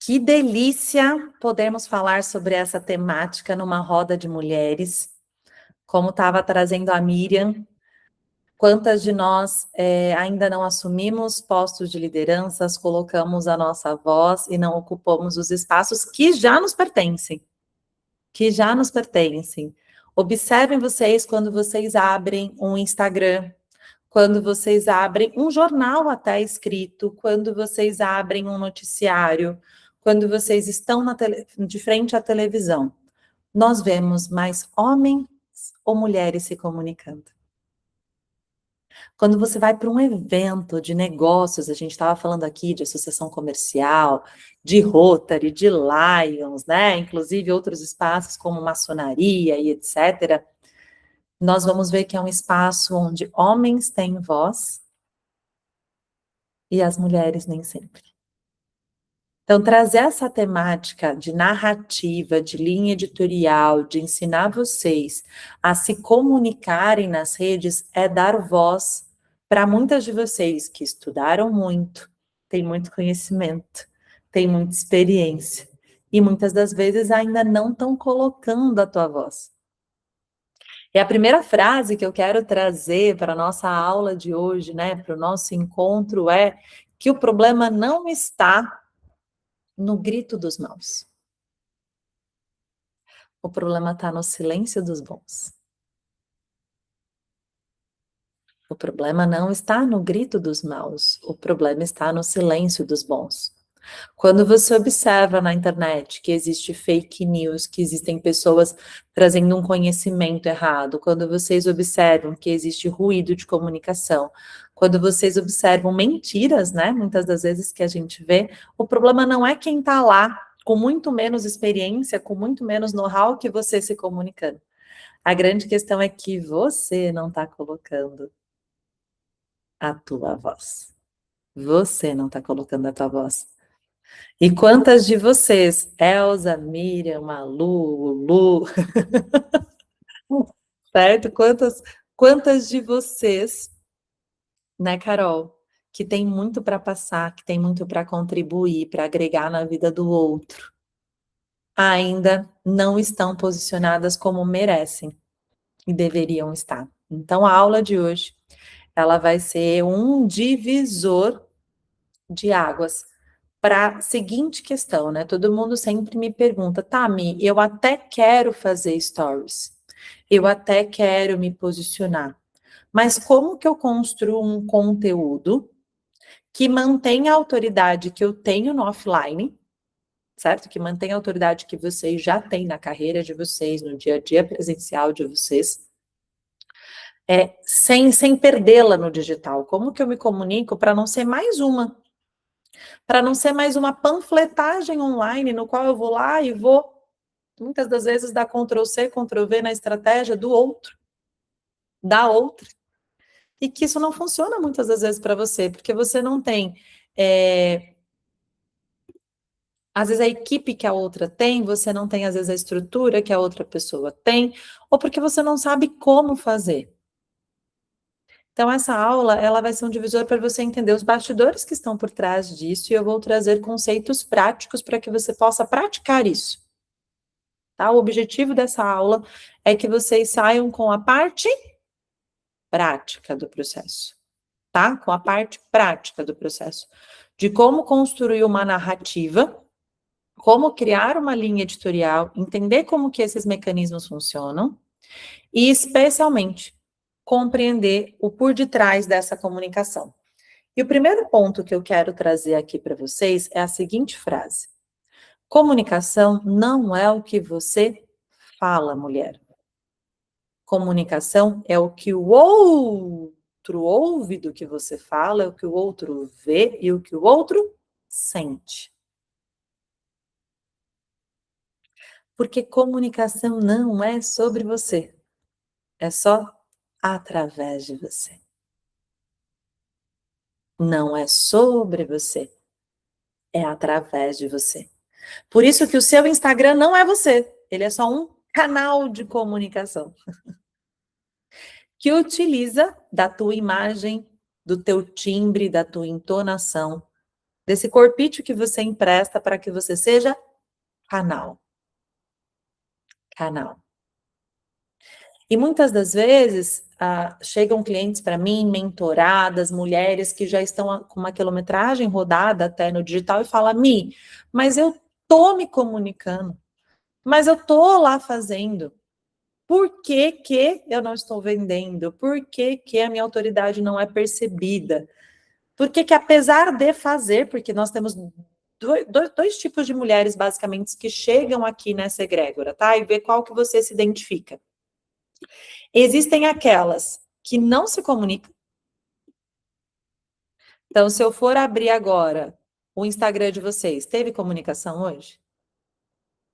Que delícia podermos falar sobre essa temática numa roda de mulheres, como estava trazendo a Miriam. Quantas de nós ainda não assumimos postos de lideranças, colocamos a nossa voz e não ocupamos os espaços que já nos pertencem, que já nos pertencem. Observem vocês quando vocês abrem um Instagram, quando vocês abrem um jornal até escrito, quando vocês abrem um noticiário, quando vocês estão de frente à televisão, nós vemos mais homens ou mulheres se comunicando? Quando você vai para um evento de negócios, a gente estava falando aqui de associação comercial, de Rotary, de Lions, né? Inclusive outros espaços como maçonaria e etc. Nós vamos ver que é um espaço onde homens têm voz e as mulheres nem sempre. Então, trazer essa temática de narrativa, de linha editorial, de ensinar vocês a se comunicarem nas redes, é dar voz para muitas de vocês que estudaram muito, têm muito conhecimento, têm muita experiência, e muitas das vezes ainda não estão colocando a tua voz. E a primeira frase que eu quero trazer para a nossa aula de hoje, né, para o nosso encontro, é que o problema não está no grito dos maus. O problema está no silêncio dos bons. O problema não está no grito dos maus. O problema está no silêncio dos bons. Quando você observa na internet que existe fake news, que existem pessoas trazendo um conhecimento errado, quando vocês observam que existe ruído de comunicação, quando vocês observam mentiras, né, muitas das vezes que a gente vê, o problema não é quem está lá, com muito menos experiência, com muito menos know-how que você se comunicando. A grande questão é que você não está colocando a tua voz. Você não está colocando a tua voz. E quantas de vocês, Elza, Miriam, Malu, Lu, certo? Quantas de vocês, né, Carol, que tem muito para passar, que tem muito para contribuir, para agregar na vida do outro, ainda não estão posicionadas como merecem e deveriam estar. Então, a aula de hoje, ela vai ser um divisor de águas para a seguinte questão, né? Todo mundo sempre me pergunta, Tami, eu até quero fazer stories, eu até quero me posicionar, mas como que eu construo um conteúdo que mantenha a autoridade que eu tenho no offline, certo? Que mantenha a autoridade que vocês já têm na carreira de vocês, no dia a dia presencial de vocês, sem perdê-la no digital. Como que eu me comunico para não ser mais uma? Para não ser mais uma panfletagem online no qual eu vou lá e vou, muitas das vezes, dar Ctrl+C, Ctrl+V na estratégia do outro, da outra. E que isso não funciona muitas das vezes para você, porque você não tem, às vezes, a equipe que a outra tem, você não tem, às vezes, a estrutura que a outra pessoa tem, ou porque você não sabe como fazer. Então, essa aula, ela vai ser um divisor para você entender os bastidores que estão por trás disso, e eu vou trazer conceitos práticos para que você possa praticar isso. Tá? O objetivo dessa aula é que vocês saiam com a parte prática do processo, tá? Com a parte prática do processo, de como construir uma narrativa, como criar uma linha editorial, entender como que esses mecanismos funcionam e, especialmente, compreender o por detrás dessa comunicação. E o primeiro ponto que eu quero trazer aqui para vocês é a seguinte frase: comunicação não é o que você fala, mulher. Comunicação é o que o outro ouve do que você fala, é o que o outro vê e o que o outro sente. Porque comunicação não é sobre você, é só através de você. Não é sobre você, é através de você. Por isso que o seu Instagram não é você, ele é só um canal de comunicação que utiliza da tua imagem, do teu timbre, da tua entonação, desse corpício que você empresta para que você seja canal. Canal. E muitas das vezes chegam clientes para mim, mentoradas, mulheres que já estão com uma quilometragem rodada até no digital e falam: Mi, mas eu tô me comunicando, mas eu tô lá fazendo. Por que que eu não estou vendendo? Por que que a minha autoridade não é percebida? Por que que apesar de fazer, porque nós temos dois tipos de mulheres basicamente que chegam aqui nessa egrégora, tá? E ver qual que você se identifica. Existem aquelas que não se comunicam. Então, se eu for abrir agora o Instagram de vocês, teve comunicação hoje?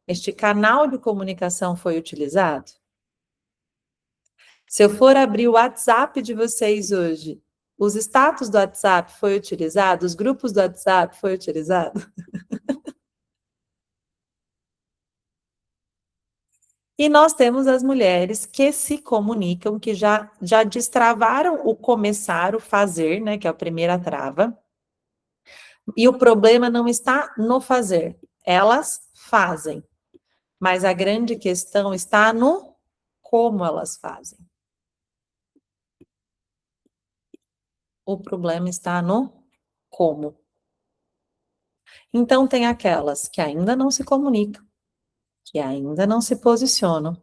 Este canal de comunicação foi utilizado? Se eu for abrir o WhatsApp de vocês hoje, os status do WhatsApp foi utilizado? Os grupos do WhatsApp foi utilizado? E nós temos as mulheres que se comunicam, que já destravaram o começar, o fazer, né, que é a primeira trava. E o problema não está no fazer. Elas fazem. Mas a grande questão está no como elas fazem. O problema está no como. Então, tem aquelas que ainda não se comunicam, que ainda não se posicionam.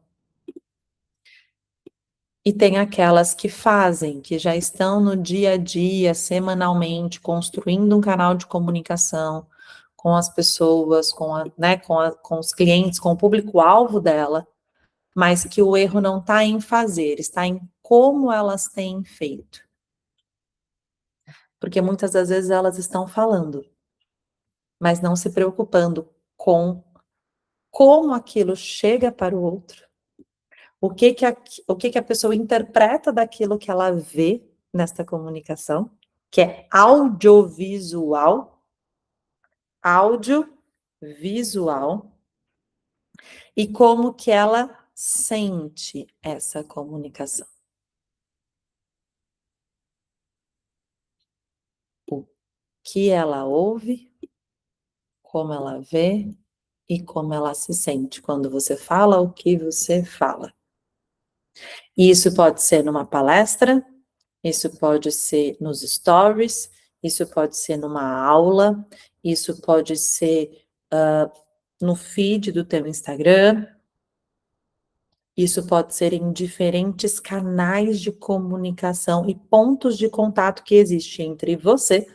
E tem aquelas que fazem, que já estão no dia a dia, semanalmente, construindo um canal de comunicação com as pessoas, com os clientes, com o público-alvo dela, mas que o erro não está em fazer, está em como elas têm feito. Porque muitas das vezes elas estão falando, mas não se preocupando com como aquilo chega para o outro, o que que a pessoa interpreta daquilo que ela vê nesta comunicação, que é audiovisual, e como que ela sente essa comunicação. O que ela ouve, como ela vê e como ela se sente quando você fala o que você fala. E isso pode ser numa palestra, isso pode ser nos stories, isso pode ser numa aula, isso pode ser no feed do teu Instagram, isso pode ser em diferentes canais de comunicação e pontos de contato que existem entre você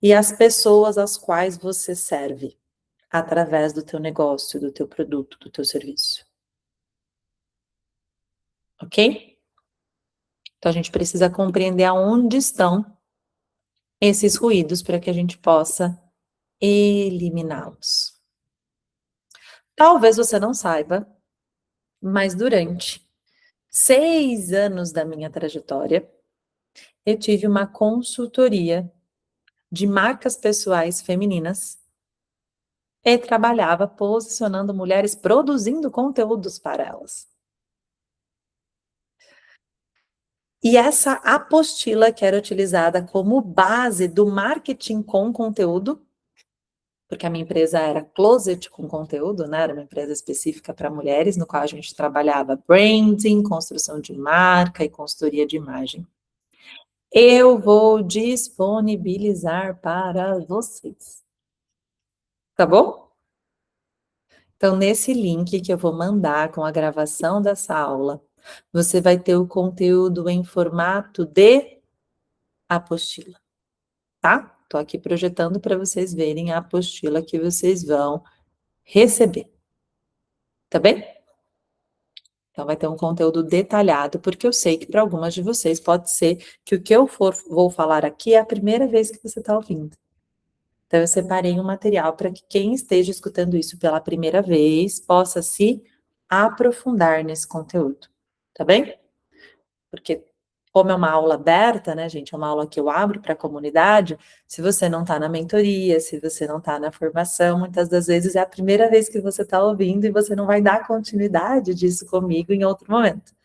e as pessoas às quais você serve, através do teu negócio, do teu produto, do teu serviço. Ok? Então, a gente precisa compreender aonde estão esses ruídos para que a gente possa eliminá-los. Talvez você não saiba, mas durante 6 anos da minha trajetória, eu tive uma consultoria de marcas pessoais femininas e trabalhava posicionando mulheres, produzindo conteúdos para elas. E essa apostila que era utilizada como base do marketing com conteúdo, porque a minha empresa era Closet com conteúdo, né? Era uma empresa específica para mulheres, no qual a gente trabalhava branding, construção de marca e consultoria de imagem. Eu vou disponibilizar para vocês. Tá bom? Então, nesse link que eu vou mandar com a gravação dessa aula, você vai ter o conteúdo em formato de apostila, tá? Tô aqui projetando para vocês verem a apostila que vocês vão receber. Tá bem? Então, vai ter um conteúdo detalhado, porque eu sei que para algumas de vocês pode ser que o que eu vou falar aqui é a primeira vez que você está ouvindo. Então, eu separei um material para que quem esteja escutando isso pela primeira vez possa se aprofundar nesse conteúdo, tá bem? Porque, como é uma aula aberta, né, gente, é uma aula que eu abro para a comunidade, se você não está na mentoria, se você não está na formação, muitas das vezes é a primeira vez que você está ouvindo e você não vai dar continuidade disso comigo em outro momento.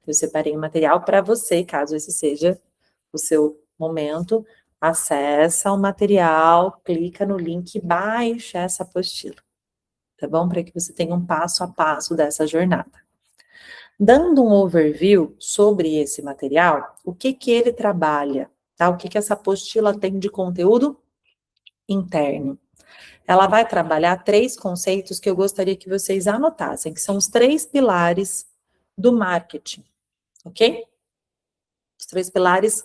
Eu separei um material para você, caso esse seja o seu momento, acessa o material, clica no link e baixa essa apostila, tá bom? Para que você tenha um passo a passo dessa jornada. Dando um overview sobre esse material, o que ele trabalha, tá? O que essa apostila tem de conteúdo interno? Ela vai trabalhar 3 conceitos que eu gostaria que vocês anotassem, que são os 3 pilares do marketing, ok? Os 3 pilares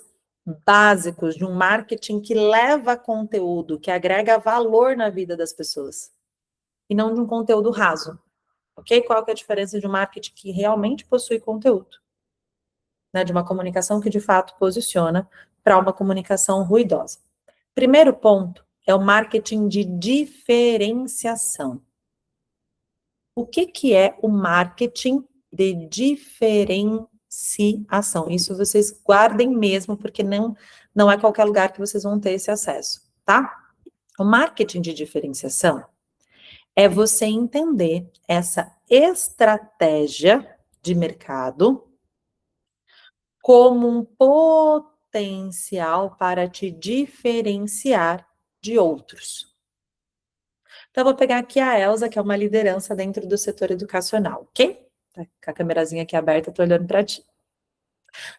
básicos de um marketing que leva conteúdo, que agrega valor na vida das pessoas, e não de um conteúdo raso, ok? Qual que é a diferença de um marketing que realmente possui conteúdo, né? De uma comunicação que de fato posiciona para uma comunicação ruidosa. Primeiro ponto é o marketing de diferenciação. O que é o marketing de diferenciação? Isso vocês guardem mesmo, porque não é qualquer lugar que vocês vão ter esse acesso, tá? O marketing de diferenciação é você entender essa estratégia de mercado como um potencial para te diferenciar de outros. Então, eu vou pegar aqui a Elza, que é uma liderança dentro do setor educacional, ok? Tá com a câmerazinha aqui aberta, eu tô olhando para ti.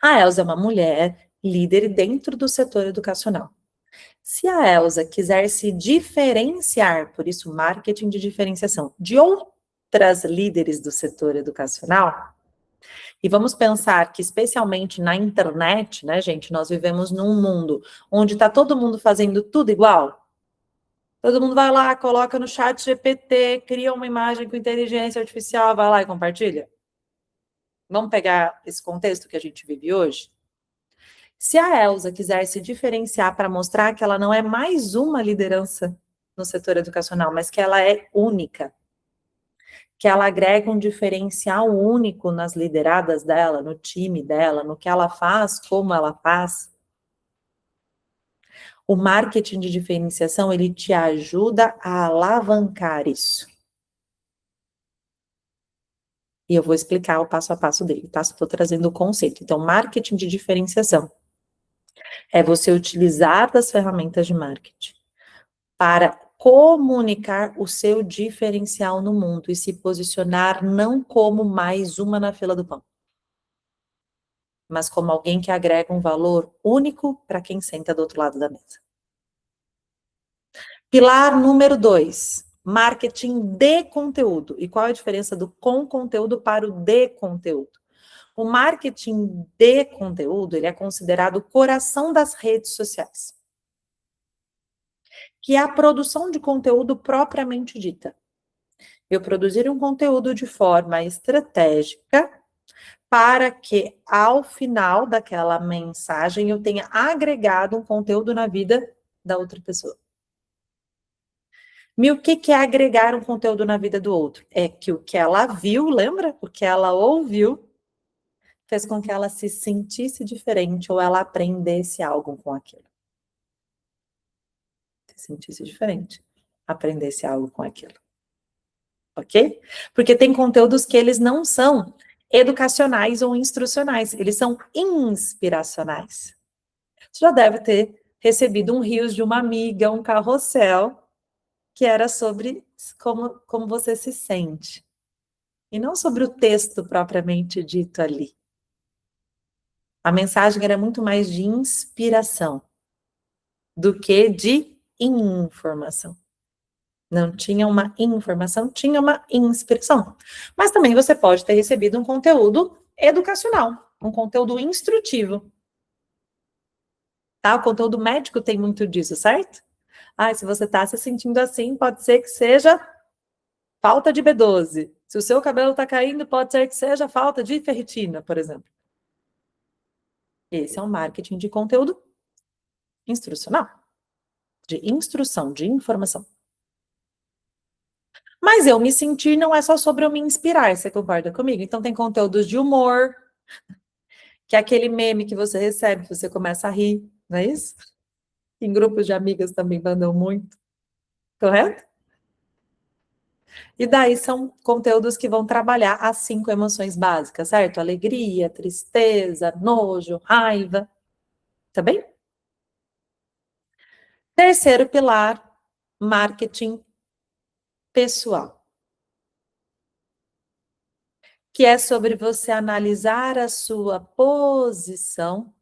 A Elza é uma mulher líder dentro do setor educacional. Se a Elza quiser se diferenciar, por isso marketing de diferenciação, de outras líderes do setor educacional, e vamos pensar que especialmente na internet, né, gente, nós vivemos num mundo onde está todo mundo fazendo tudo igual. Todo mundo vai lá, coloca no chat GPT, cria uma imagem com inteligência artificial, vai lá e compartilha. Vamos pegar esse contexto que a gente vive hoje? Se a Elza quiser se diferenciar para mostrar que ela não é mais uma liderança no setor educacional, mas que ela é única, que ela agrega um diferencial único nas lideradas dela, no time dela, no que ela faz, como ela faz, o marketing de diferenciação, ele te ajuda a alavancar isso. E eu vou explicar o passo a passo dele, tá? Estou trazendo o conceito. Então, marketing de diferenciação é você utilizar das ferramentas de marketing para comunicar o seu diferencial no mundo e se posicionar não como mais uma na fila do pão, mas como alguém que agrega um valor único para quem senta do outro lado da mesa. Pilar número 2, marketing de conteúdo. E qual é a diferença do com conteúdo para o de conteúdo? O marketing de conteúdo, ele é considerado o coração das redes sociais, que é a produção de conteúdo propriamente dita. Eu produzir um conteúdo de forma estratégica para que, ao final daquela mensagem, eu tenha agregado um conteúdo na vida da outra pessoa. E o que é agregar um conteúdo na vida do outro? É que o que ela viu, lembra? O que ela ouviu fez com que ela se sentisse diferente ou ela aprendesse algo com aquilo. Se sentisse diferente, aprendesse algo com aquilo. Ok? Porque tem conteúdos que eles não são educacionais ou instrucionais, eles são inspiracionais. Você já deve ter recebido um rios de uma amiga, um carrossel, que era sobre como você se sente. E não sobre o texto propriamente dito ali. A mensagem era muito mais de inspiração do que de informação. Não tinha uma informação, tinha uma inspiração. Mas também você pode ter recebido um conteúdo educacional, um conteúdo instrutivo. Tá? O conteúdo médico tem muito disso, certo? Se você está se sentindo assim, pode ser que seja falta de B12. Se o seu cabelo está caindo, pode ser que seja falta de ferritina, por exemplo. Esse é um marketing de conteúdo instrucional, de instrução, de informação. Mas eu me sentir não é só sobre eu me inspirar, você concorda comigo? Então tem conteúdos de humor, que é aquele meme que você recebe, que você começa a rir, não é isso? Em grupos de amigas também mandam muito, correto? E daí são conteúdos que vão trabalhar as 5 emoções básicas, certo? Alegria, tristeza, nojo, raiva, tá bem? Terceiro pilar, marketing pessoal, que é sobre você analisar a sua posição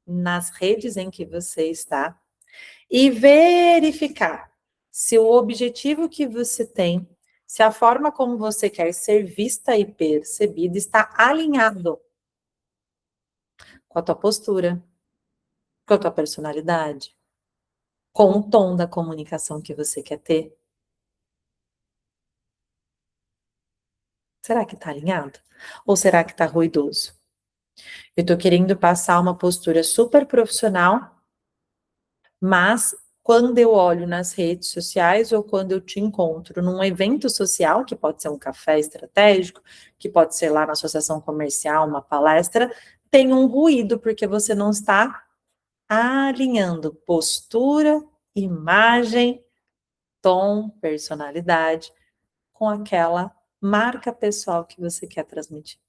nas redes em que você está e verificar se o objetivo que você tem, se a forma como você quer ser vista e percebida está alinhado com a tua postura, com a tua personalidade, com o tom da comunicação que você quer ter. Será que está alinhado? Ou será que está ruidoso? Eu estou querendo passar uma postura super profissional, mas quando eu olho nas redes sociais ou quando eu te encontro num evento social, que pode ser um café estratégico, que pode ser lá na associação comercial, uma palestra, tem um ruído, porque você não está alinhando postura, imagem, tom, personalidade com aquela marca pessoal que você quer transmitir.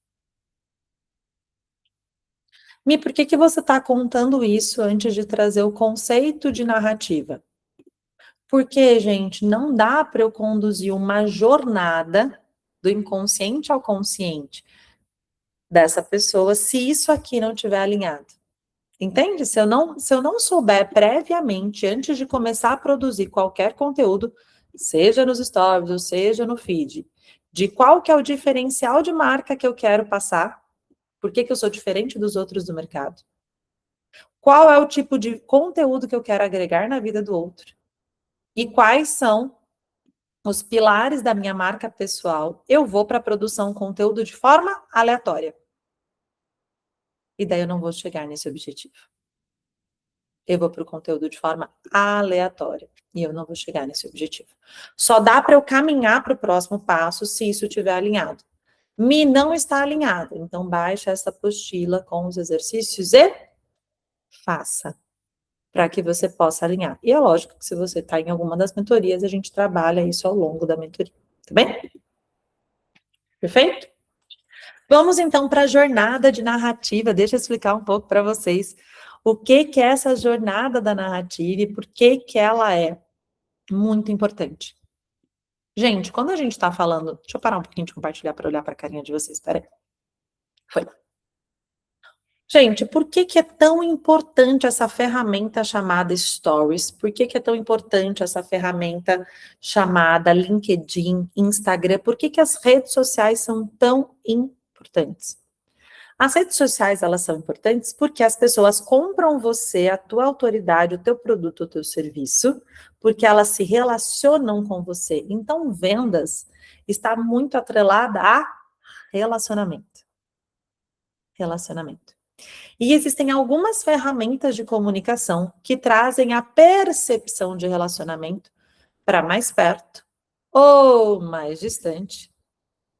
Por que você está contando isso antes de trazer o conceito de narrativa? Porque, gente, não dá para eu conduzir uma jornada do inconsciente ao consciente dessa pessoa se isso aqui não estiver alinhado. Entende? Se eu não souber previamente, antes de começar a produzir qualquer conteúdo, seja nos stories ou seja no feed, de qual que é o diferencial de marca que eu quero passar, por que eu sou diferente dos outros do mercado, qual é o tipo de conteúdo que eu quero agregar na vida do outro e quais são os pilares da minha marca pessoal, eu vou para a produção de conteúdo de forma aleatória. E daí eu não vou chegar nesse objetivo. Eu vou para o conteúdo de forma aleatória. E eu não vou chegar nesse objetivo. Só dá para eu caminhar para o próximo passo se isso estiver alinhado. Não está alinhado. Então, baixa essa apostila com os exercícios e faça. Para que você possa alinhar. E é lógico que se você está em alguma das mentorias, a gente trabalha isso ao longo da mentoria. Tá bem? Perfeito? Vamos então para a jornada de narrativa. Deixa eu explicar um pouco para vocês o que é essa jornada da narrativa e por que ela é muito importante. Gente, quando a gente está falando... Deixa eu parar um pouquinho de compartilhar para olhar para a carinha de vocês. Espera aí. Foi. Gente, por que é tão importante essa ferramenta chamada Stories? Por que é tão importante essa ferramenta chamada LinkedIn, Instagram? Por que as redes sociais são tão importantes? As redes sociais, elas são importantes porque as pessoas compram você, a tua autoridade, o teu produto, o teu serviço, porque elas se relacionam com você. Então, vendas está muito atrelada a relacionamento. Relacionamento. E existem algumas ferramentas de comunicação que trazem a percepção de relacionamento para mais perto ou mais distante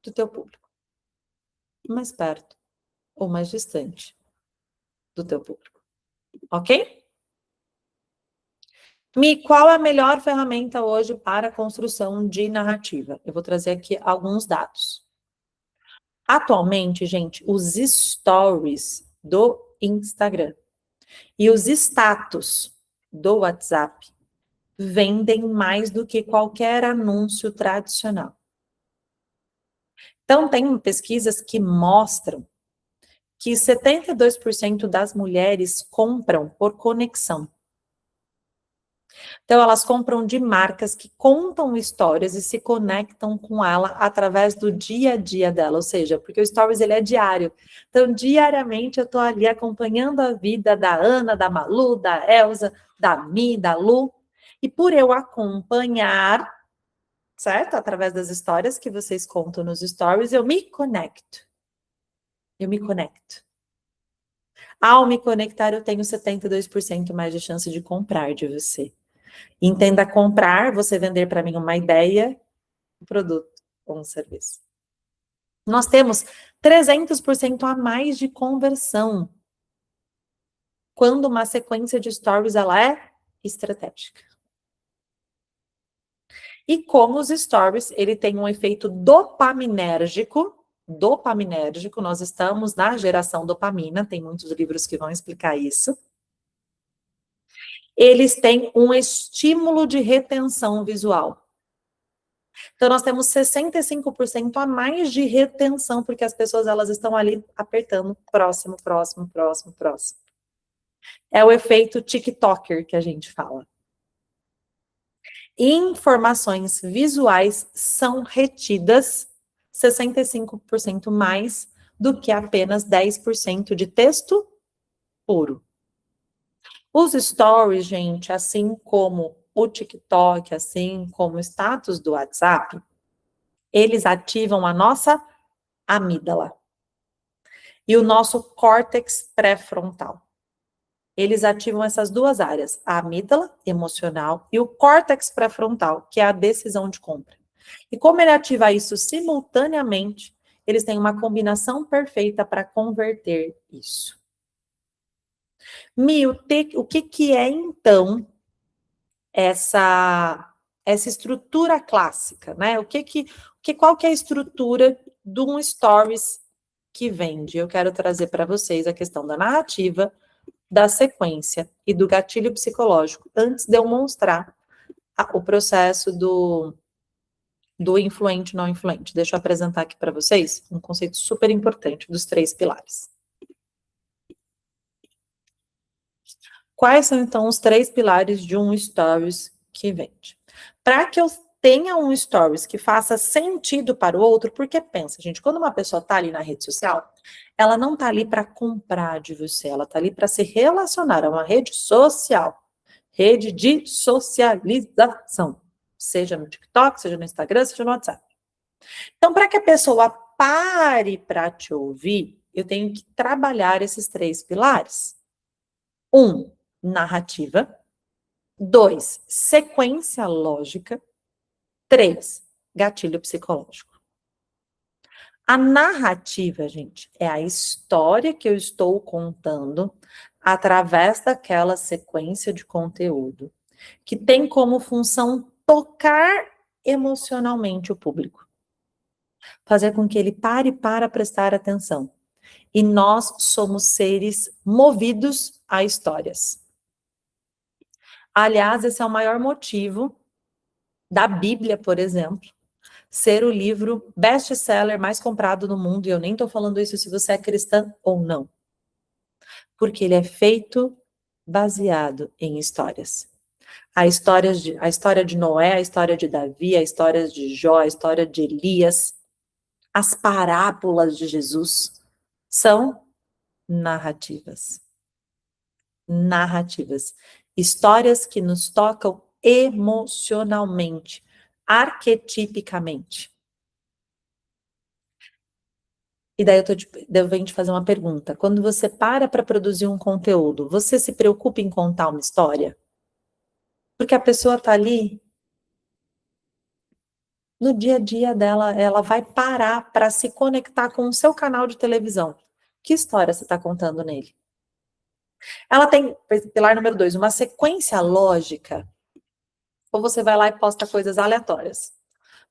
do teu público. Mais perto ou mais distante do teu público. Ok? Qual é a melhor ferramenta hoje para a construção de narrativa? Eu vou trazer aqui alguns dados. Atualmente, gente, os stories do Instagram e os status do WhatsApp vendem mais do que qualquer anúncio tradicional. Então, tem pesquisas que mostram que 72% das mulheres compram por conexão. Então, elas compram de marcas que contam histórias e se conectam com ela através do dia a dia dela, ou seja, porque o Stories ele é diário. Então, diariamente eu estou ali acompanhando a vida da Ana, da Malu, da Elza, da Mi, da Lu, e por eu acompanhar, certo? Através das histórias que vocês contam nos Stories, eu me conecto. Eu me conecto. Ao me conectar, eu tenho 72% mais de chance de comprar de você. Entenda comprar, você vender para mim uma ideia, um produto ou um serviço. Nós temos 300% a mais de conversão quando uma sequência de stories ela é estratégica. E como os stories, ele tem um efeito dopaminérgico, nós estamos na geração dopamina, tem muitos livros que vão explicar isso. eles têm um estímulo de retenção visual. Então, nós temos 65% a mais de retenção, porque as pessoas elas estão ali apertando próximo, próximo, próximo, próximo. É o efeito TikToker que a gente fala. Informações visuais são retidas 65% mais do que apenas 10% de texto puro. Os stories, gente, assim como o TikTok, assim como o status do WhatsApp, eles ativam a nossa amígdala e o nosso córtex pré-frontal. Eles ativam essas duas áreas, a amígdala, emocional, e o córtex pré-frontal, que é a decisão de compra. E como ele ativa isso simultaneamente, eles têm uma combinação perfeita para converter isso. Mi, o que é, então, essa estrutura clássica, né? Qual que é a estrutura de um stories que vende? Eu quero trazer para vocês a questão da narrativa, da sequência e do gatilho psicológico, antes de eu mostrar o processo do influente e não influente. Deixa eu apresentar aqui para vocês um conceito super importante dos 3 pilares. Quais são, então, os 3 pilares de um stories que vende? Para que eu tenha um stories que faça sentido para o outro, porque pensa, gente, quando uma pessoa está ali na rede social, ela não está ali para comprar de você, ela está ali para se relacionar, é uma rede social, rede de socialização, seja no TikTok, seja no Instagram, seja no WhatsApp. Então, para que a pessoa pare para te ouvir, eu tenho que trabalhar esses 3 pilares. 1, narrativa. 2, sequência lógica. 3, gatilho psicológico. A narrativa, gente, é a história que eu estou contando através daquela sequência de conteúdo, que tem como função tocar emocionalmente o público. Fazer com que ele pare para prestar atenção. E nós somos seres movidos a histórias. Aliás, esse é o maior motivo da Bíblia, por exemplo, ser o livro best-seller mais comprado no mundo, e eu nem estou falando isso se você é cristã ou não. Porque ele é feito baseado em histórias. A história de Noé, a história de Davi, a história de Jó, a história de Elias, as parábolas de Jesus são narrativas. Narrativas. Histórias que nos tocam emocionalmente, arquetipicamente. E daí eu venho te fazer uma pergunta. Quando você para produzir um conteúdo, você se preocupa em contar uma história? Porque a pessoa está ali, no dia a dia dela, ela vai parar para se conectar com o seu canal de televisão. Que história você está contando nele? Ela tem, pilar número 2, uma sequência lógica. Ou você vai lá e posta coisas aleatórias.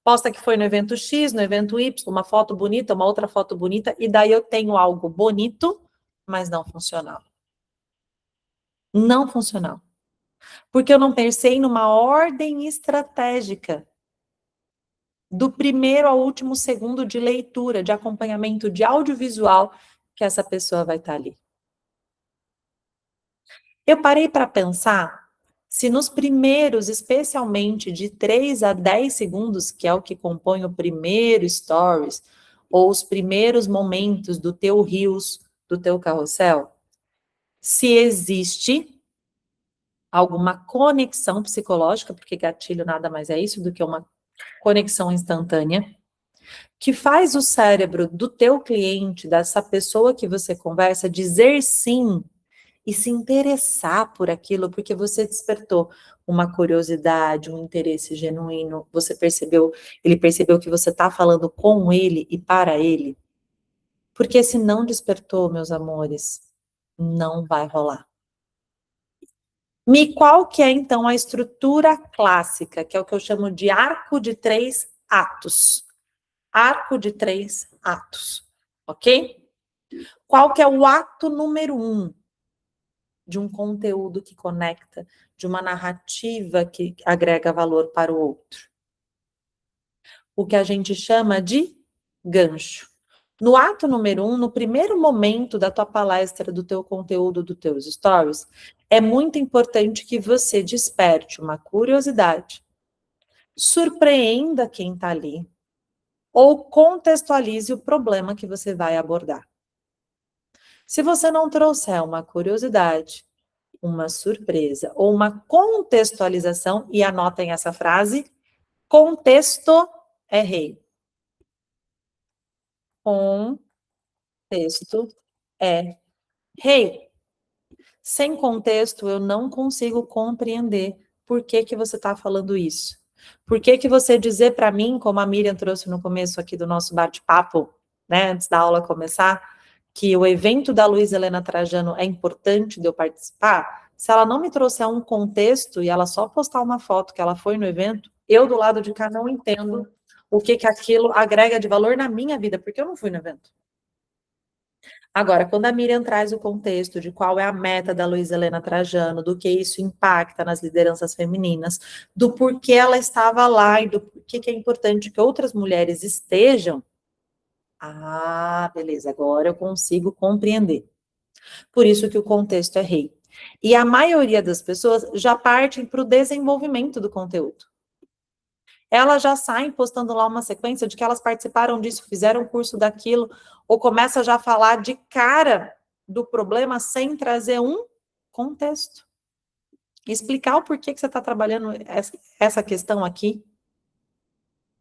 Posta que foi no evento X, no evento Y, uma foto bonita, uma outra foto bonita, e daí eu tenho algo bonito, mas não funcional. Não funcional. Porque eu não pensei numa ordem estratégica do primeiro ao último segundo de leitura, de acompanhamento de audiovisual que essa pessoa vai estar ali. Eu parei para pensar se nos primeiros, especialmente de 3 a 10 segundos, que é o que compõe o primeiro stories, ou os primeiros momentos do teu reels, do teu carrossel, se existe alguma conexão psicológica, porque gatilho nada mais é isso do que uma conexão instantânea, que faz o cérebro do teu cliente, dessa pessoa que você conversa, dizer sim e se interessar por aquilo, porque você despertou uma curiosidade, um interesse genuíno, ele percebeu que você está falando com ele e para ele. Porque se não despertou, meus amores, não vai rolar. Qual que é, então, a estrutura clássica, que é o que eu chamo de arco de 3 atos. Arco de 3 atos, ok? Qual que é o ato número 1 de um conteúdo que conecta, de uma narrativa que agrega valor para o outro. O que a gente chama de gancho. No ato número 1, no primeiro momento da tua palestra, do teu conteúdo, dos teus stories, é muito importante que você desperte uma curiosidade, surpreenda quem está ali, ou contextualize o problema que você vai abordar. Se você não trouxer uma curiosidade, uma surpresa ou uma contextualização, e anotem essa frase, contexto é rei. Contexto é rei. Sem contexto, eu não consigo compreender por que que você está falando isso. Por que que você dizer para mim, como a Miriam trouxe no começo aqui do nosso bate-papo, né, antes da aula começar, que o evento da Luísa Helena Trajano é importante de eu participar, se ela não me trouxer um contexto e ela só postar uma foto que ela foi no evento, eu do lado de cá não entendo o que que aquilo agrega de valor na minha vida, porque eu não fui no evento. Agora, quando a Miriam traz o contexto de qual é a meta da Luísa Helena Trajano, do que isso impacta nas lideranças femininas, do porquê ela estava lá e do porquê que é importante que outras mulheres estejam, beleza, agora eu consigo compreender. Por isso que o contexto é rei. E a maioria das pessoas já partem para o desenvolvimento do conteúdo. Elas já saem postando lá uma sequência de que elas participaram disso, fizeram curso daquilo, ou começa já a falar de cara do problema sem trazer um contexto. Explicar o porquê que você está trabalhando essa questão aqui.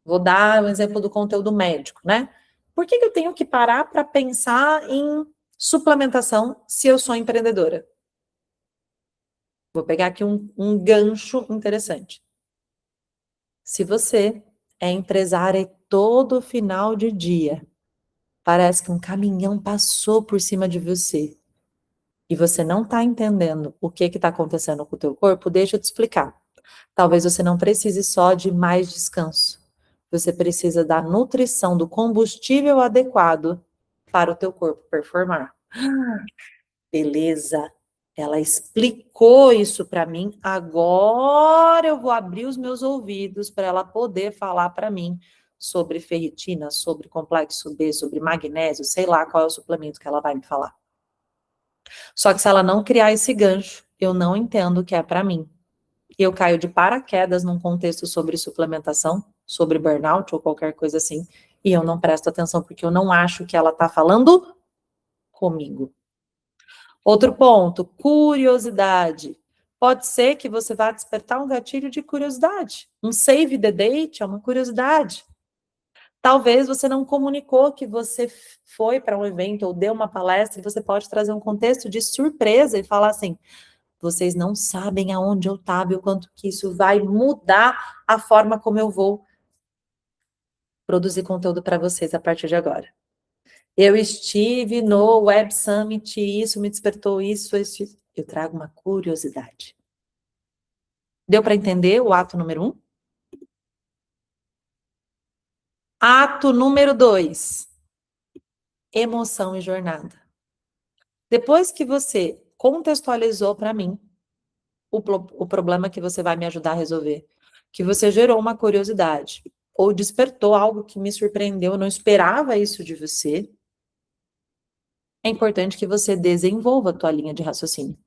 Vou dar um exemplo do conteúdo médico, né? Por que eu tenho que parar para pensar em suplementação se eu sou empreendedora? Vou pegar aqui um gancho interessante. Se você é empresária e todo final de dia parece que um caminhão passou por cima de você e você não está entendendo o que está acontecendo com o teu corpo, deixa eu te explicar. Talvez você não precise só de mais descanso. Você precisa da nutrição, do combustível adequado para o teu corpo performar. Beleza. Ela explicou isso para mim. Agora eu vou abrir os meus ouvidos para ela poder falar para mim sobre ferritina, sobre complexo B, sobre magnésio, sei lá qual é o suplemento que ela vai me falar. Só que se ela não criar esse gancho, eu não entendo o que é para mim. Eu caio de paraquedas num contexto sobre suplementação, sobre burnout ou qualquer coisa assim, e eu não presto atenção porque eu não acho que ela está falando comigo. Outro ponto, curiosidade. Pode ser que você vá despertar um gatilho de curiosidade. Um save the date é uma curiosidade. Talvez você não comunicou que você foi para um evento ou deu uma palestra e você pode trazer um contexto de surpresa e falar assim: vocês não sabem aonde eu estava e o quanto que isso vai mudar a forma como eu vou produzir conteúdo para vocês a partir de agora. Eu estive no Web Summit, isso me despertou isso. Eu trago uma curiosidade. Deu para entender o ato número 1? Ato número 2. Emoção e jornada. Depois que você contextualizou para mim o problema que você vai me ajudar a resolver, que você gerou uma curiosidade, ou despertou algo que me surpreendeu, eu não esperava isso de você, é importante que você desenvolva a tua linha de raciocínio.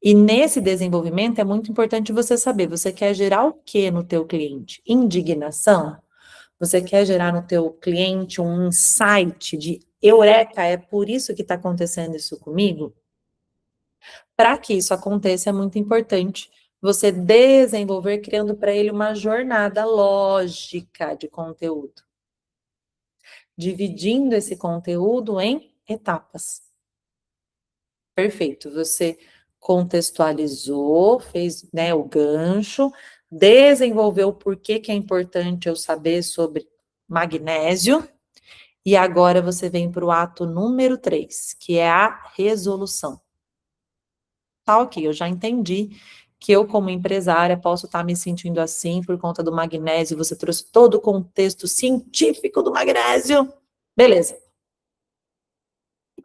E nesse desenvolvimento é muito importante você saber, você quer gerar o que no teu cliente? Indignação? Você quer gerar no teu cliente um insight de eureka, é por isso que está acontecendo isso comigo? Para que isso aconteça, é muito importante você desenvolver, criando para ele uma jornada lógica de conteúdo. Dividindo esse conteúdo em etapas. Perfeito, você contextualizou, fez, né, o gancho, desenvolveu o porquê que é importante eu saber sobre magnésio, e agora você vem para o ato número 3, que é a resolução. Tá, ok, eu já entendi que eu, como empresária, posso estar me sentindo assim por conta do magnésio, você trouxe todo o contexto científico do magnésio. Beleza.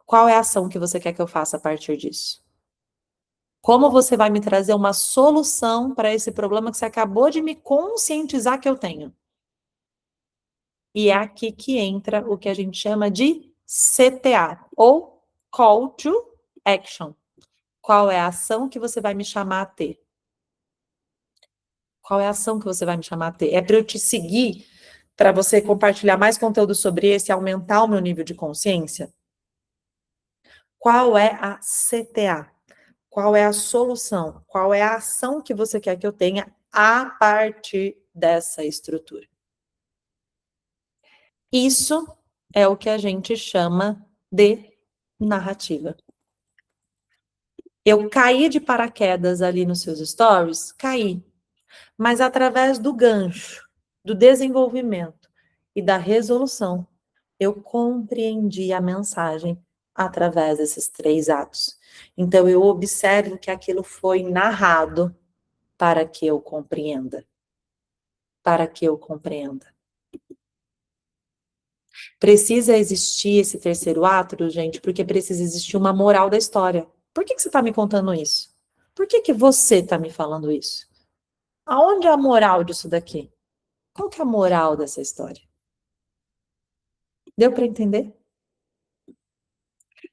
Qual é a ação que você quer que eu faça a partir disso? Como você vai me trazer uma solução para esse problema que você acabou de me conscientizar que eu tenho? E é aqui que entra o que a gente chama de CTA, ou Call to Action. Qual é a ação que você vai me chamar a ter? Qual é a ação que você vai me chamar a ter? É para eu te seguir, para você compartilhar mais conteúdo sobre esse e aumentar o meu nível de consciência? Qual é a CTA? Qual é a solução? Qual é a ação que você quer que eu tenha a partir dessa estrutura? Isso é o que a gente chama de narrativa. Eu caí de paraquedas ali nos seus stories? Caí. Mas através do gancho, do desenvolvimento e da resolução, eu compreendi a mensagem através desses 3 atos. Então, eu observo que aquilo foi narrado para que eu compreenda. Para que eu compreenda. Precisa existir esse terceiro ato, gente, porque precisa existir uma moral da história. Por que você está me contando isso? Por que você está me falando isso? Aonde é a moral disso daqui? Qual que é a moral dessa história? Deu para entender?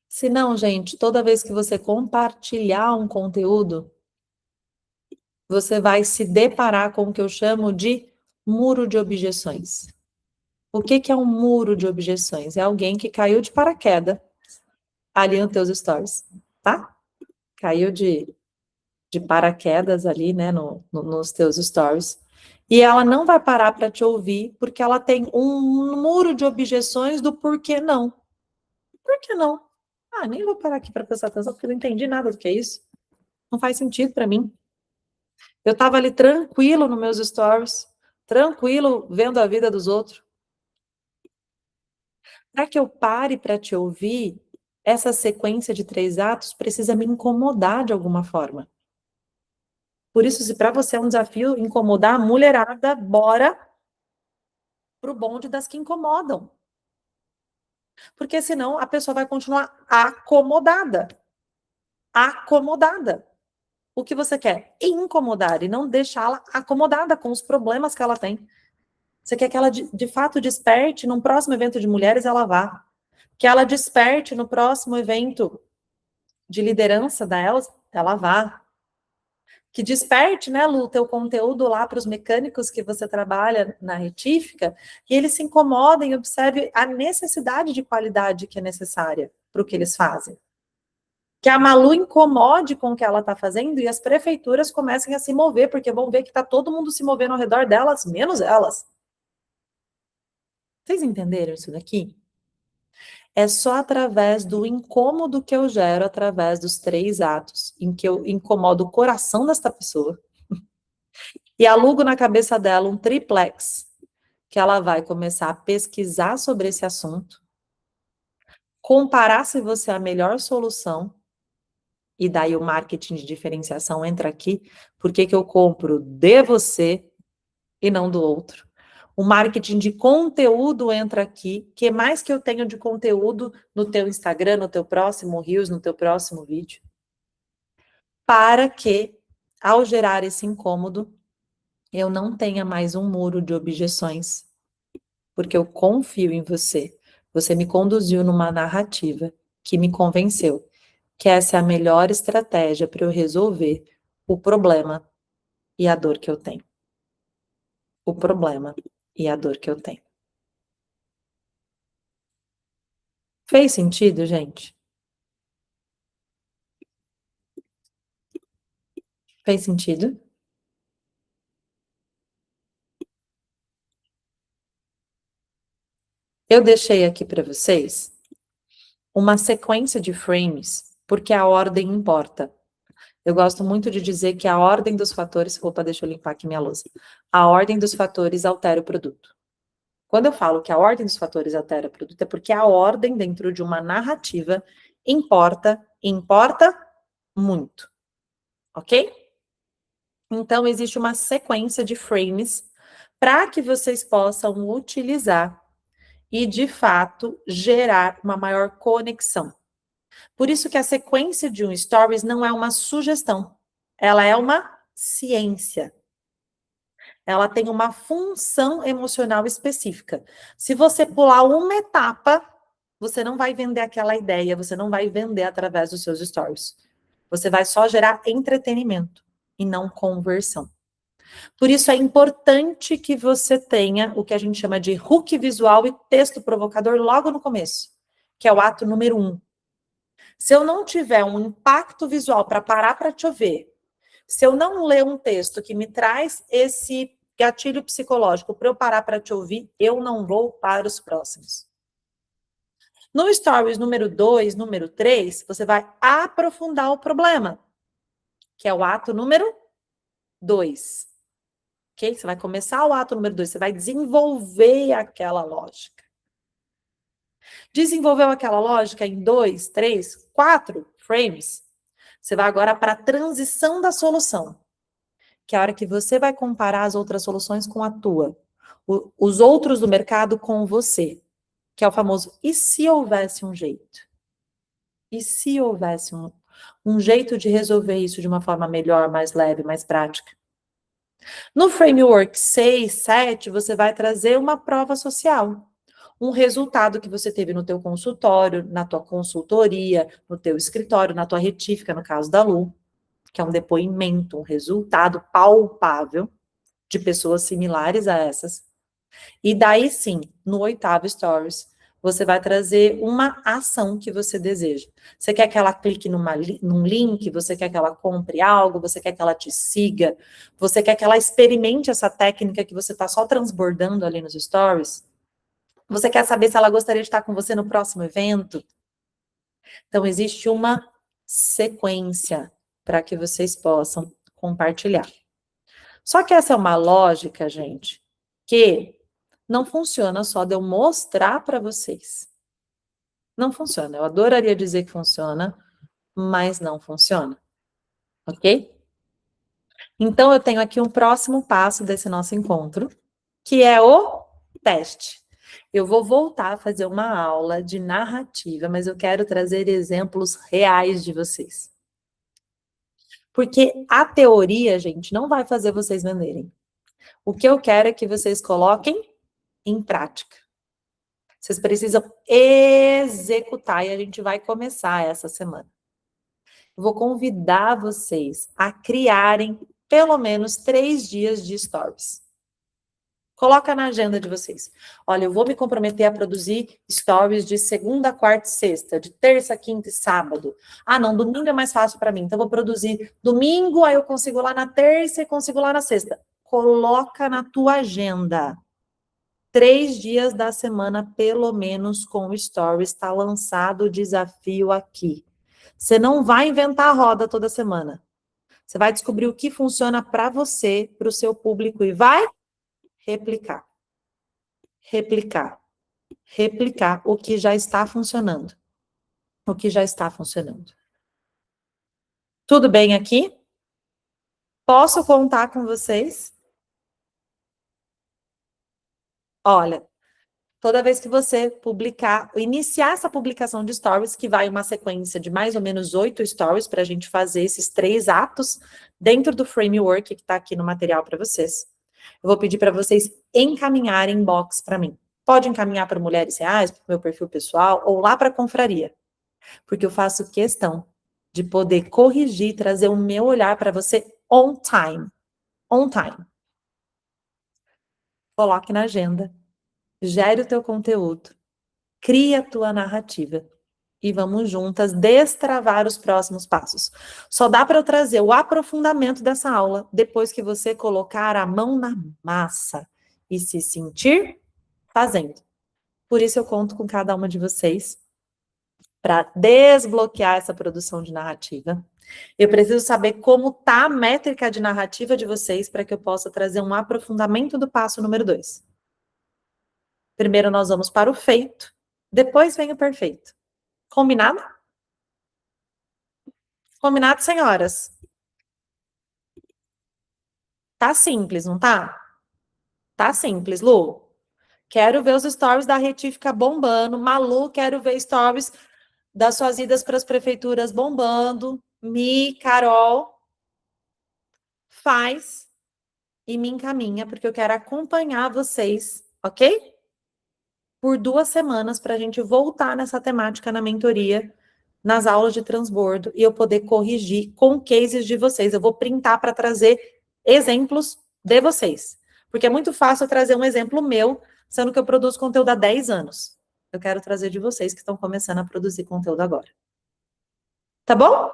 Se não, gente, toda vez que você compartilhar um conteúdo, você vai se deparar com o que eu chamo de muro de objeções. O que é um muro de objeções? É alguém que caiu de paraquedas ali nos teus stories, tá? Caiu de paraquedas ali, né, nos teus stories. E ela não vai parar para te ouvir, porque ela tem um muro de objeções do porquê não. Por que não? Ah, nem vou parar aqui para prestar atenção, porque eu não entendi nada do que é isso. Não faz sentido para mim. Eu estava ali tranquilo nos meus stories, tranquilo vendo a vida dos outros. Para que eu pare para te ouvir, essa sequência de 3 atos precisa me incomodar de alguma forma. Por isso, se para você é um desafio incomodar a mulherada, bora pro bonde das que incomodam. Porque senão a pessoa vai continuar acomodada. Acomodada. O que você quer? Incomodar e não deixá-la acomodada com os problemas que ela tem. Você quer que ela, de fato, desperte num próximo evento de mulheres, ela vá. Que ela desperte no próximo evento de liderança dela, ela vá. Que desperte, né, Lu, o teu conteúdo lá para os mecânicos que você trabalha na retífica, e eles se incomodem e observem a necessidade de qualidade que é necessária para o que eles fazem. Que a Malu incomode com o que ela está fazendo e as prefeituras comecem a se mover, porque vão ver que está todo mundo se movendo ao redor delas, menos elas. Vocês entenderam isso daqui? É só através do incômodo que eu gero, através dos 3 atos, em que eu incomodo o coração desta pessoa e alugo na cabeça dela um triplex, que ela vai começar a pesquisar sobre esse assunto, comparar se você é a melhor solução, e daí o marketing de diferenciação entra aqui, porque que eu compro de você e não do outro. O marketing de conteúdo entra aqui. Que mais que eu tenho de conteúdo no teu Instagram, no teu próximo Reels, no teu próximo vídeo? Para que, ao gerar esse incômodo, eu não tenha mais um muro de objeções. Porque eu confio em você. Você me conduziu numa narrativa que me convenceu que essa é a melhor estratégia para eu resolver o problema e a dor que eu tenho. O problema e a dor que eu tenho. Fez sentido, gente? Fez sentido? Eu deixei aqui para vocês uma sequência de frames, porque a ordem importa. Eu gosto muito de dizer que a ordem dos fatores... Opa, deixa eu limpar aqui minha louça. A ordem dos fatores altera o produto. Quando eu falo que a ordem dos fatores altera o produto, é porque a ordem dentro de uma narrativa importa, importa muito. Ok? Então, existe uma sequência de frames para que vocês possam utilizar e, de fato, gerar uma maior conexão. Por isso que a sequência de um stories não é uma sugestão, ela é uma ciência. Ela tem uma função emocional específica. Se você pular uma etapa, você não vai vender aquela ideia, você não vai vender através dos seus stories. Você vai só gerar entretenimento e não conversão. Por isso é importante que você tenha o que a gente chama de hook visual e texto provocador logo no começo, que é o ato número 1. Se eu não tiver um impacto visual para parar para te ouvir, se eu não ler um texto que me traz esse gatilho psicológico para eu parar para te ouvir, eu não vou para os próximos. No Stories número 2, número 3, você vai aprofundar o problema, que é o ato número 2. Ok? Você vai começar o ato número 2, você vai desenvolver aquela lógica. Desenvolveu aquela lógica em 2, 3, 4 frames. Você vai agora para a transição da solução, que é a hora que você vai comparar as outras soluções com a tua. Os outros do mercado com você, que é o famoso e se houvesse um jeito? E se houvesse um jeito de resolver isso de uma forma melhor, mais leve, mais prática? No framework 6, 7, você vai trazer uma prova social. Um resultado que você teve no teu consultório, na tua consultoria, no teu escritório, na tua retífica, no caso da Lu, que é um depoimento, um resultado palpável de pessoas similares a essas. E daí sim, no 8º Stories, você vai trazer uma ação que você deseja. Você quer que ela clique num link, você quer que ela compre algo, você quer que ela te siga, você quer que ela experimente essa técnica que você está só transbordando ali nos Stories. Você quer saber se ela gostaria de estar com você no próximo evento? Então, existe uma sequência para que vocês possam compartilhar. Só que essa é uma lógica, gente, que não funciona só de eu mostrar para vocês. Não funciona. Eu adoraria dizer que funciona, mas não funciona. Ok? Então, eu tenho aqui um próximo passo desse nosso encontro, que é o teste. Eu vou voltar a fazer uma aula de narrativa, mas eu quero trazer exemplos reais de vocês. Porque a teoria, gente, não vai fazer vocês venderem. O que eu quero é que vocês coloquem em prática. Vocês precisam executar e a gente vai começar essa semana. Eu vou convidar vocês a criarem pelo menos 3 dias de stories. Coloca na agenda de vocês. Olha, eu vou me comprometer a produzir stories de segunda, quarta e sexta, de terça, quinta e sábado. Ah, não, domingo é mais fácil para mim. Então, eu vou produzir domingo, aí eu consigo lá na terça e consigo lá na sexta. Coloca na tua agenda. 3 dias da semana, pelo menos, com stories. Está lançado o desafio aqui. Você não vai inventar a roda toda semana. Você vai descobrir o que funciona para você, para o seu público e vai replicar. Replicar. Replicar o que já está funcionando. O que já está funcionando. Tudo bem aqui? Posso contar com vocês? Olha, toda vez que você publicar, iniciar essa publicação de stories, que vai uma sequência de mais ou menos 8 stories para a gente fazer esses 3 atos dentro do framework que está aqui no material para vocês. Eu vou pedir para vocês encaminharem inbox para mim. Pode encaminhar para Mulheres Reais, para o meu perfil pessoal, ou lá para a confraria. Porque eu faço questão de poder corrigir, trazer o meu olhar para você on time. On time. Coloque na agenda. Gere o teu conteúdo. Crie a tua narrativa. E vamos juntas destravar os próximos passos. Só dá para eu trazer o aprofundamento dessa aula depois que você colocar a mão na massa e se sentir fazendo. Por isso eu conto com cada uma de vocês para desbloquear essa produção de narrativa. Eu preciso saber como está a métrica de narrativa de vocês para que eu possa trazer um aprofundamento do passo número 2. Primeiro nós vamos para o feito, depois vem o perfeito. Combinado? Combinado, senhoras? Tá simples, não tá? Tá simples, Lu. Quero ver os stories da retífica bombando. Malu, quero ver stories das suas idas para as prefeituras bombando, Carol, faz e me encaminha, porque eu quero acompanhar vocês, ok? Por 2 semanas para a gente voltar nessa temática na mentoria, nas aulas de transbordo, e eu poder corrigir com cases de vocês. Eu vou printar para trazer exemplos de vocês. Porque é muito fácil eu trazer um exemplo meu, sendo que eu produzo conteúdo há 10 anos. Eu quero trazer de vocês que estão começando a produzir conteúdo agora. Tá bom?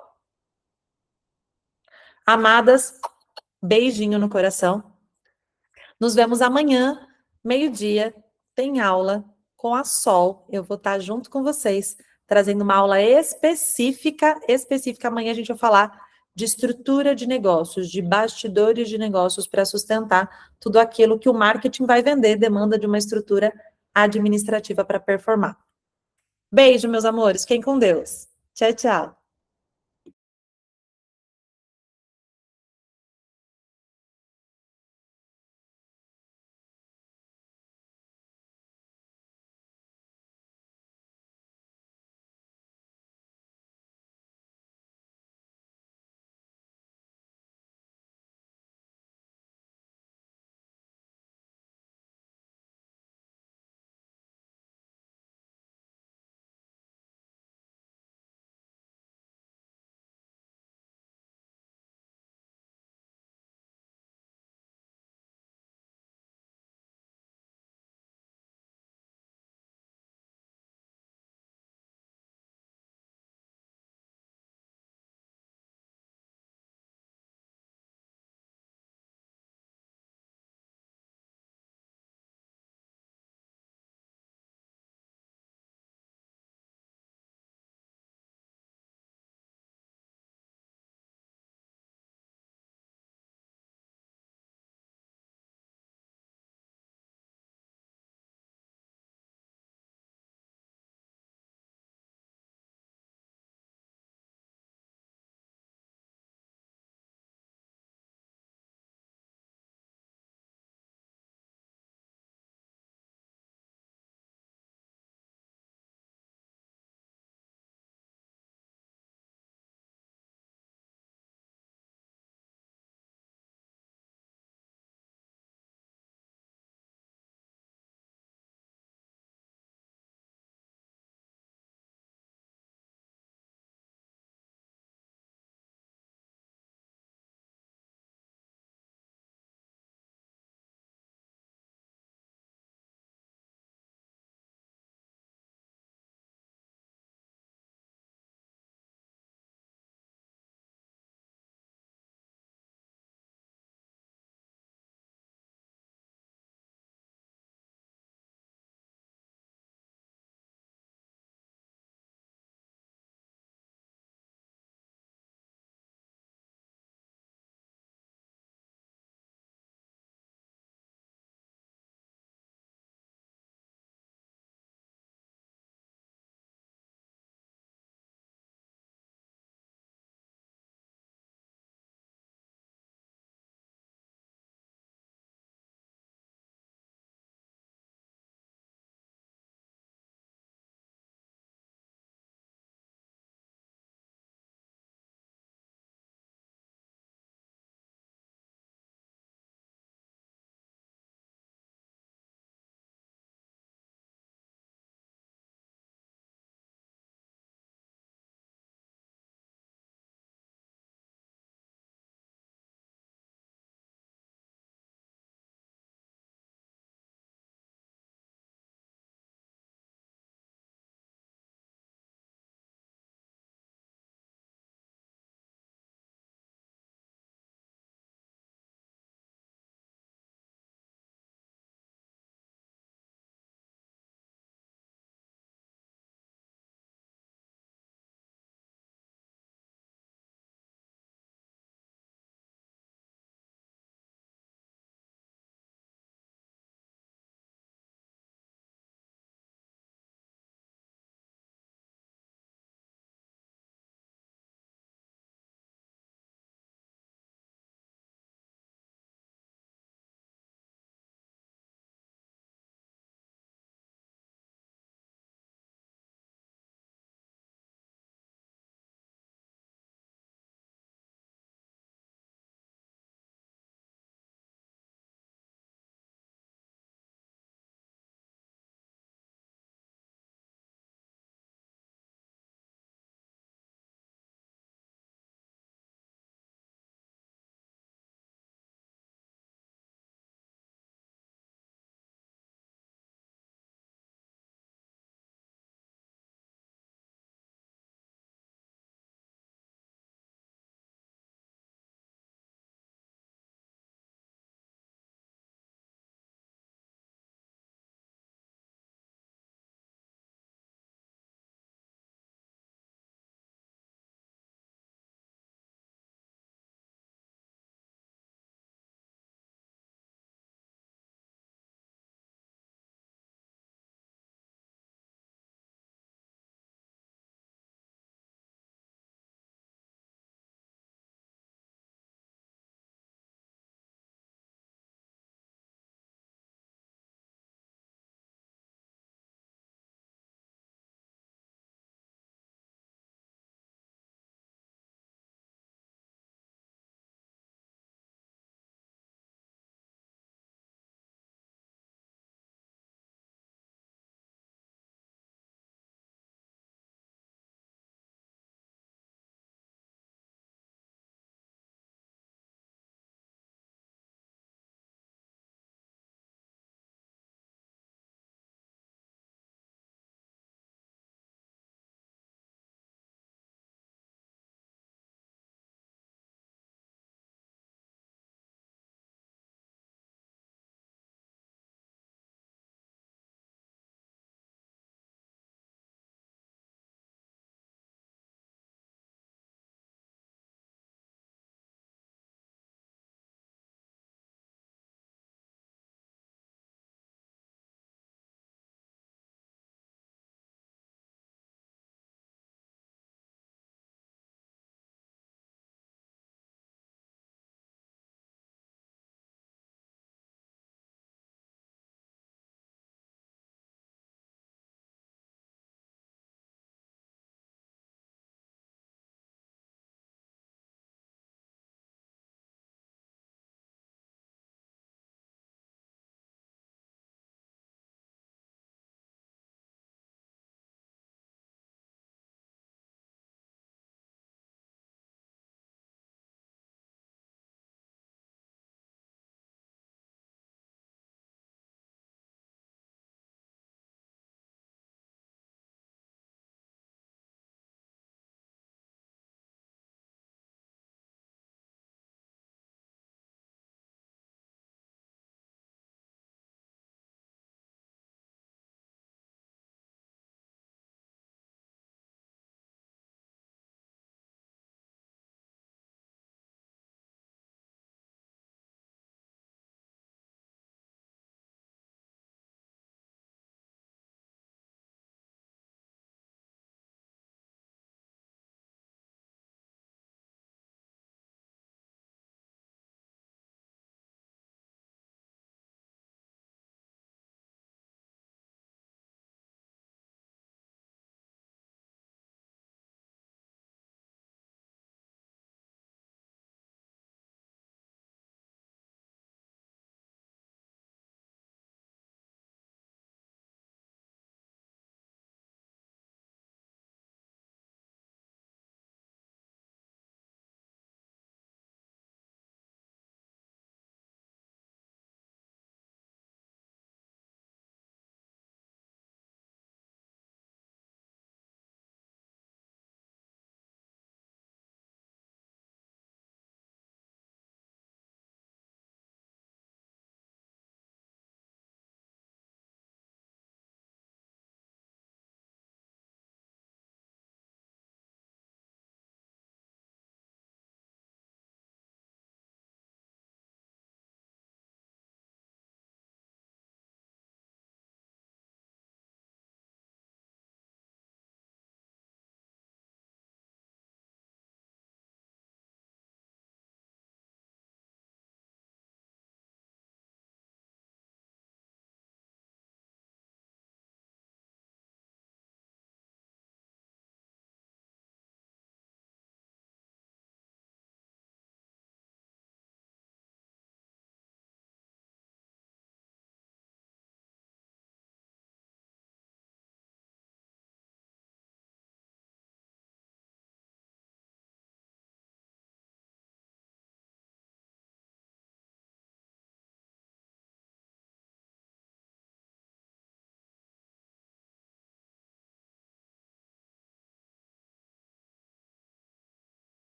Amadas, beijinho no coração. Nos vemos amanhã, meio-dia, tem aula com a Sol. Eu vou estar junto com vocês, trazendo uma aula específica. Amanhã a gente vai falar de estrutura de negócios, de bastidores de negócios para sustentar tudo aquilo que o marketing vai vender, demanda de uma estrutura administrativa para performar. Beijo, meus amores. Fiquem com Deus. Tchau, tchau.